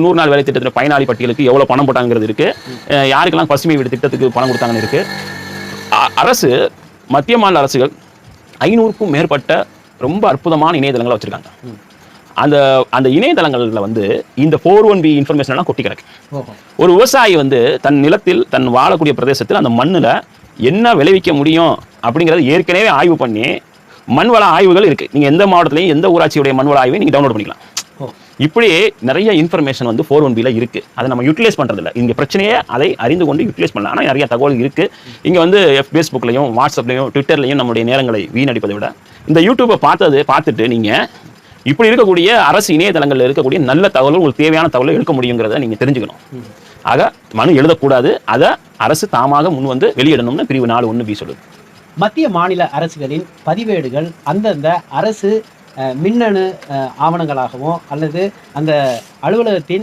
100 நாள் வேலை திட்டத்தில் பயனாளி பட்டியலுக்கு எவ்வளவு பணம் போட்டாங்கிறது இருக்கு. யாருக்கெல்லாம் பசுமை வீடு திட்டத்துக்கு பணம் கொடுத்தாங்கன்னு இருக்கு. அரசு மத்திய மாநில அரசுகள் 500க்கும் மேற்பட்ட ரொம்ப அற்புதமான இணையதளங்களை வச்சிருக்காங்க. அந்த அந்த இணையதளங்கள்ல வந்து இந்த 401B இன்ஃபர்மேஷன் எல்லாம் கொட்டி கிடக்கு. ஒரு விவசாயி வந்து தன் நிலத்தில் தன் வாழக்கூடிய பிரதேசத்தில் அந்த மண்ணுல என்ன விளைவிக்க முடியும் அப்படிங்கறத ஏற்கனவே ஆய்வு பண்ணி மண்வள ஆய்வுகள் இருக்கு. நீங்க எந்த மாவட்டத்திலையும் எந்த ஊராட்சியுடைய மண்வள ஆய்வை நீங்க டவுன்லோட் பண்ணிக்கலாம். இப்படி நிறைய இன்ஃபர்மேஷன் வந்து 401Bல இருக்கு. அதை நம்ம யூட்டிலைஸ் பண்றது இல்லை. இங்க பிரச்சனையே அதை அறிந்து கொண்டு யூட்டிலைஸ் பண்ணலாம். ஆனால் நிறைய தகவல் இருக்கு. இங்க வந்து ஃபேஸ்புக்லையும் வாட்ஸ்அப்லையும் ட்விட்டர்லையும் நம்முடைய நேரங்களை வீணடிப்பதை விட இந்த யூடியூப்பை பார்த்துட்டு நீங்க இப்படி இருக்கக்கூடிய அரசு இணையதளங்களில் இருக்கக்கூடிய நல்ல தகவல், உங்களுக்கு தேவையான தகவலை எடுக்க முடியுங்கிறத நீங்க தெரிஞ்சுக்கணும். ஆக மனு எழுதக்கூடாது, அதை அரசு தாமாக முன் வந்து வெளியிடணும்னு பிரிவு 4(1)B சொல்லுது. மத்திய மாநில அரசுகளின் பதிவேடுகள் அந்தந்த அரசு மின்னணு ஆவணங்களாகவோ அல்லது அந்த அலுவலகத்தின்